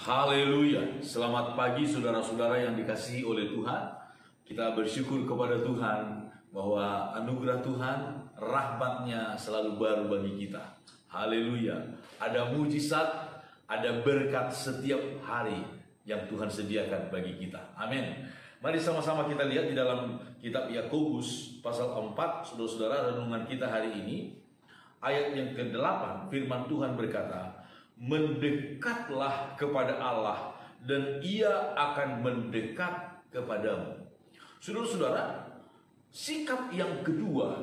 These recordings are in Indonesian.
Haleluya. Selamat pagi saudara-saudara yang dikasihi oleh Tuhan. Kita bersyukur kepada Tuhan bahwa anugerah Tuhan, rahmat-Nya selalu baru bagi kita. Haleluya. Ada mujizat, ada berkat setiap hari yang Tuhan sediakan bagi kita. Amin. Mari sama-sama kita lihat di dalam kitab Yakobus pasal 4, saudara-saudara, renungan kita hari ini. Ayat yang ke-8, firman Tuhan berkata, mendekatlah kepada Allah dan Ia akan mendekat kepadamu. Saudara-saudara, sikap yang kedua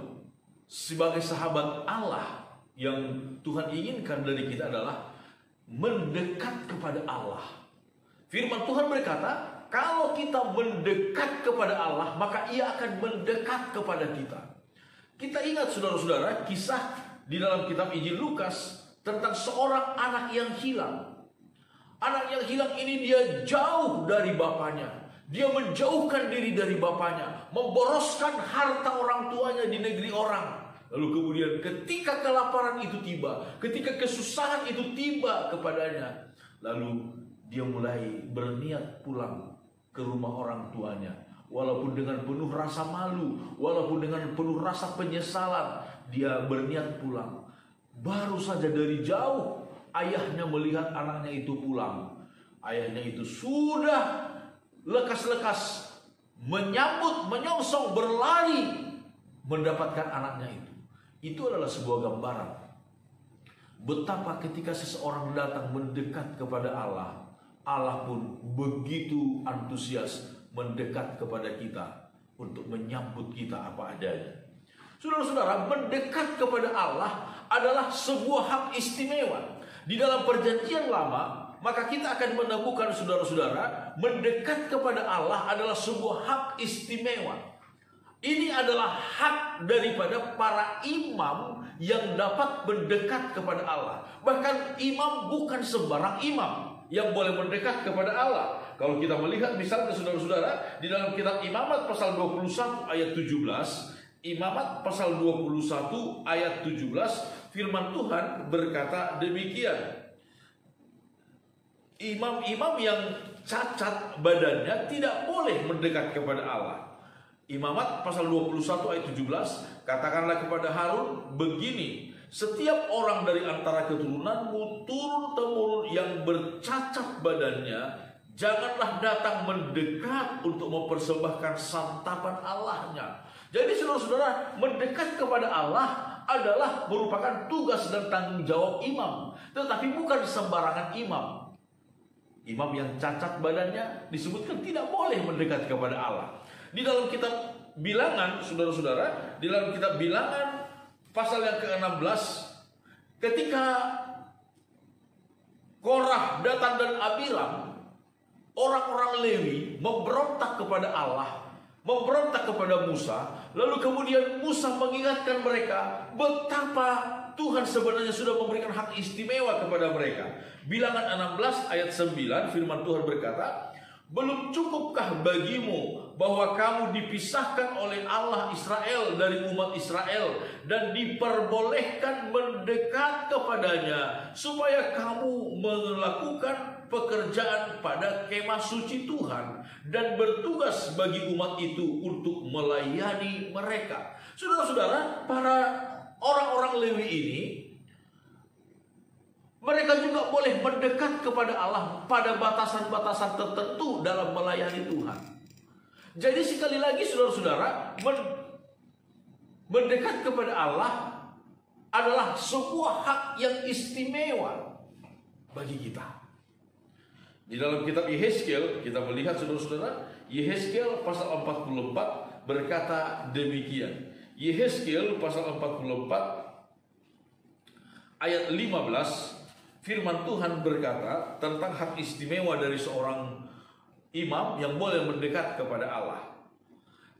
sebagai sahabat Allah yang Tuhan inginkan dari kita adalah mendekat kepada Allah. Firman Tuhan berkata, kalau kita mendekat kepada Allah, maka Ia akan mendekat kepada kita. Kita ingat saudara-saudara kisah di dalam kitab Injil Lukas tentang seorang anak yang hilang. Anak yang hilang ini dia jauh dari bapaknya. Dia menjauhkan diri dari bapaknya, memboroskan harta orang tuanya di negeri orang. Lalu kemudian ketika kelaparan itu tiba, ketika kesusahan itu tiba kepadanya, lalu dia mulai berniat pulang ke rumah orang tuanya. Walaupun dengan penuh rasa malu, walaupun dengan penuh rasa penyesalan, dia berniat pulang. Baru saja dari jauh ayahnya melihat anaknya itu pulang. Ayahnya itu sudah lekas-lekas menyambut, menyongsong, berlari mendapatkan anaknya itu. Itu adalah sebuah gambaran betapa ketika seseorang datang mendekat kepada Allah, Allah pun begitu antusias mendekat kepada kita untuk menyambut kita apa adanya. Saudara-saudara, mendekat kepada Allah adalah sebuah hak istimewa. Di dalam perjanjian lama, maka kita akan menemukan saudara-saudara, mendekat kepada Allah adalah sebuah hak istimewa. Ini adalah hak daripada para imam yang dapat mendekat kepada Allah. Bahkan imam bukan sembarang imam yang boleh mendekat kepada Allah. Kalau kita melihat misalnya saudara-saudara, di dalam kitab Imamat pasal 21 ayat 17, Imamat pasal 21 ayat 17, firman Tuhan berkata demikian. Imam-imam yang cacat badannya tidak boleh mendekat kepada Allah. Imamat pasal 21 ayat 17, katakanlah kepada Harun begini, setiap orang dari antara keturunanmu turun-temurun yang bercacat badannya, janganlah datang mendekat untuk mempersembahkan santapan Allahnya. Jadi saudara-saudara, mendekat kepada Allah adalah merupakan tugas dan tanggung jawab imam. Tetapi bukan sembarangan imam. Imam yang cacat badannya disebutkan tidak boleh mendekat kepada Allah. Di dalam kitab Bilangan, saudara-saudara, di dalam kitab Bilangan pasal yang ke-16, ketika Korah, Datan dan Abiram, orang-orang Lewi memberontak kepada Allah, memberontak kepada Musa, lalu kemudian Musa mengingatkan mereka betapa Tuhan sebenarnya sudah memberikan hak istimewa kepada mereka. Bilangan 16 ayat 9, firman Tuhan berkata, belum cukupkah bagimu bahwa kamu dipisahkan oleh Allah Israel dari umat Israel dan diperbolehkan mendekat kepadanya supaya kamu melakukan pekerjaan pada kemah suci Tuhan dan bertugas bagi umat itu untuk melayani mereka. Saudara-saudara, para orang-orang Lewi ini, mereka juga boleh mendekat kepada Allah pada batasan-batasan tertentu dalam melayani Tuhan. Jadi sekali lagi saudara-saudara, mendekat kepada Allah adalah sebuah hak yang istimewa bagi kita. Di dalam kitab Yehezkiel kita melihat saudara-saudara, Yehezkiel pasal 44 berkata demikian. Yehezkiel pasal 44 ayat 15, firman Tuhan berkata tentang hak istimewa dari seorang imam yang boleh mendekat kepada Allah.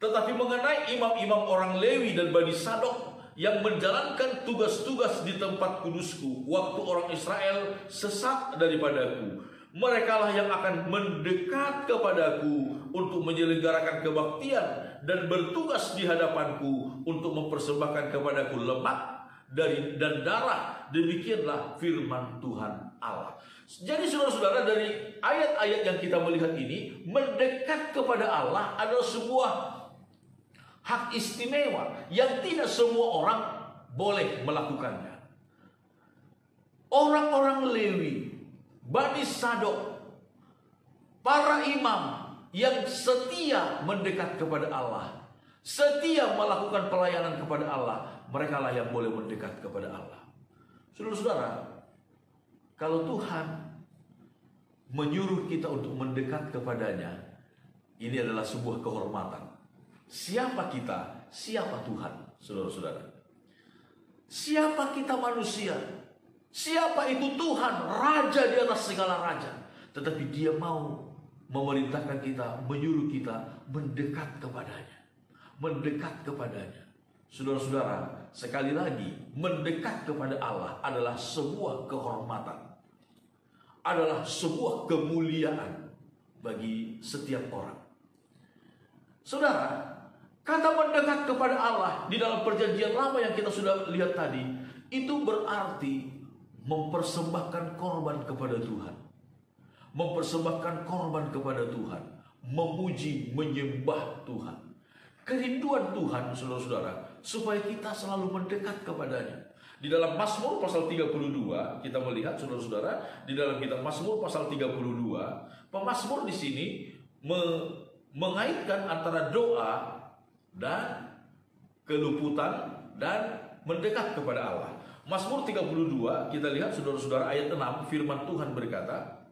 Tetapi mengenai imam-imam orang Lewi dan Bani Sadok yang menjalankan tugas-tugas di tempat kudusku waktu orang Israel sesat daripadaku, merekalah yang akan mendekat kepadaku untuk menyelenggarakan kebaktian dan bertugas di hadapanku untuk mempersembahkan kepadaku lemak dan darah. Demikianlah firman Tuhan Allah. Jadi saudara-saudara, dari ayat-ayat yang kita melihat ini, mendekat kepada Allah adalah sebuah hak istimewa yang tidak semua orang boleh melakukannya. Orang-orang Lewi, Bani Sadok, para imam yang setia mendekat kepada Allah, setia melakukan pelayanan kepada Allah, mereka lah yang boleh mendekat kepada Allah. Saudara-saudara, kalau Tuhan menyuruh kita untuk mendekat kepadanya, ini adalah sebuah kehormatan. Siapa kita? Siapa Tuhan? Saudara-saudara, siapa kita manusia? Siapa itu Tuhan? Raja di atas segala raja. Tetapi dia mau memerintahkan kita, menyuruh kita mendekat kepadanya. Mendekat kepadanya. Saudara-saudara, sekali lagi, mendekat kepada Allah adalah sebuah kehormatan, adalah sebuah kemuliaan bagi setiap orang. Saudara, kata mendekat kepada Allah di dalam perjanjian lama yang kita sudah lihat tadi, itu berarti mempersembahkan korban kepada Tuhan. Mempersembahkan korban kepada Tuhan, memuji, menyembah Tuhan. Kerinduan Tuhan, saudara-saudara, supaya kita selalu mendekat kepadanya. Di dalam Mazmur pasal 32, kita melihat, saudara-saudara, di dalam kitab Mazmur pasal 32, pemazmur di sini mengaitkan antara doa dan keluputan dan mendekat kepada Allah. Mazmur 32, kita lihat, saudara-saudara, ayat 6, firman Tuhan berkata,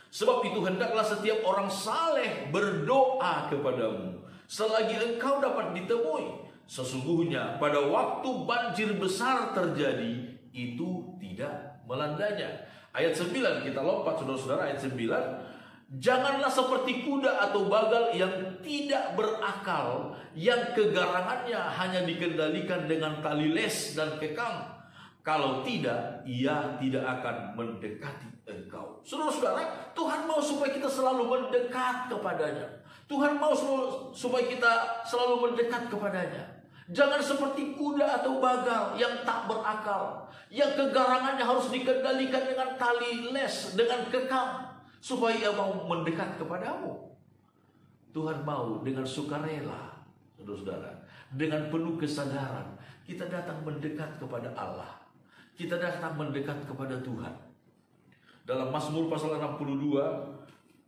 sebab itu hendaklah setiap orang saleh berdoa kepadamu selagi engkau dapat ditemui. Sesungguhnya pada waktu banjir besar terjadi, itu tidak melandanya. Ayat 9, kita lompat saudara-saudara, ayat 9. Janganlah seperti kuda atau bagal yang tidak berakal, yang kegarangannya hanya dikendalikan dengan tali les dan kekang. Kalau tidak, ia tidak akan mendekati engkau. Saudara-saudara, Tuhan mau supaya kita selalu mendekat kepadanya. Tuhan mau supaya kita selalu mendekat kepadanya. Jangan seperti kuda atau bagal yang tak berakal, yang kegarangannya harus dikendalikan dengan tali les, dengan kekang, supaya ia mau mendekat kepadamu. Tuhan mau dengan sukarela, saudara-saudara, dengan penuh kesadaran, kita datang mendekat kepada Allah. Kita datang mendekat kepada Tuhan. Dalam Mazmur pasal 62,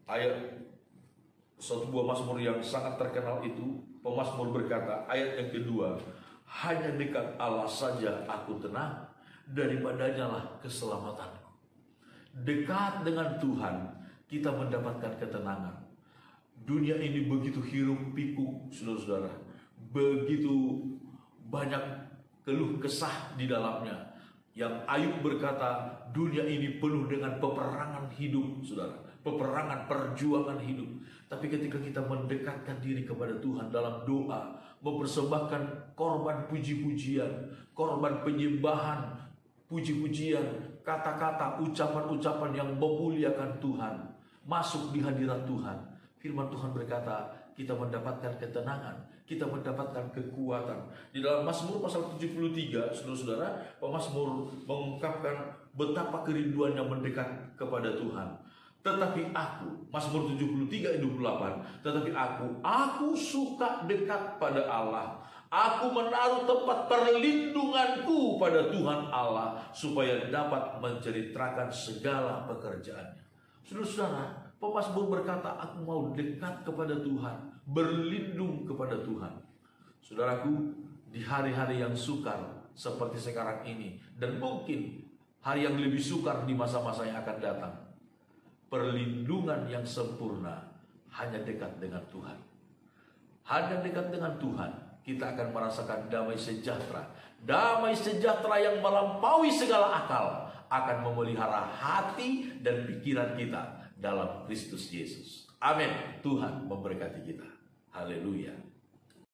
ayat satu buah Mazmur yang sangat terkenal itu, pemazmur berkata, ayat yang kedua, hanya dekat Allah saja aku tenang, daripadanya lah keselamatanku. Dekat dengan Tuhan, kita mendapatkan ketenangan. Dunia ini begitu hiruk pikuk, saudara-saudara, begitu banyak keluh kesah di dalamnya. Yang Ayub berkata, dunia ini penuh dengan peperangan hidup, saudara, peperangan, perjuangan hidup. Tapi ketika kita mendekatkan diri kepada Tuhan dalam doa, mempersembahkan korban puji-pujian, korban penyembahan, puji-pujian, kata-kata, ucapan-ucapan yang memuliakan Tuhan, masuk di hadirat Tuhan, firman Tuhan berkata, kita mendapatkan ketenangan, kita mendapatkan kekuatan. Di dalam Mazmur pasal 73, saudara-saudara, pemazmur mengungkapkan betapa kerinduannya mendekat kepada Tuhan. Tetapi aku, Mazmur 73 ayat 28, tetapi aku suka dekat pada Allah. Aku menaruh tempat perlindunganku pada Tuhan Allah, supaya dapat menceritakan segala pekerjaannya. Saudara-saudara, pemazmur berkata, aku mau dekat kepada Tuhan, berlindung kepada Tuhan. Saudaraku, di hari-hari yang sukar seperti sekarang ini, dan mungkin hari yang lebih sukar di masa-masa yang akan datang, perlindungan yang sempurna hanya dekat dengan Tuhan. Hanya dekat dengan Tuhan, kita akan merasakan damai sejahtera. Damai sejahtera yang melampaui segala akal akan memelihara hati dan pikiran kita dalam Kristus Yesus. Amin. Tuhan memberkati kita. Haleluya.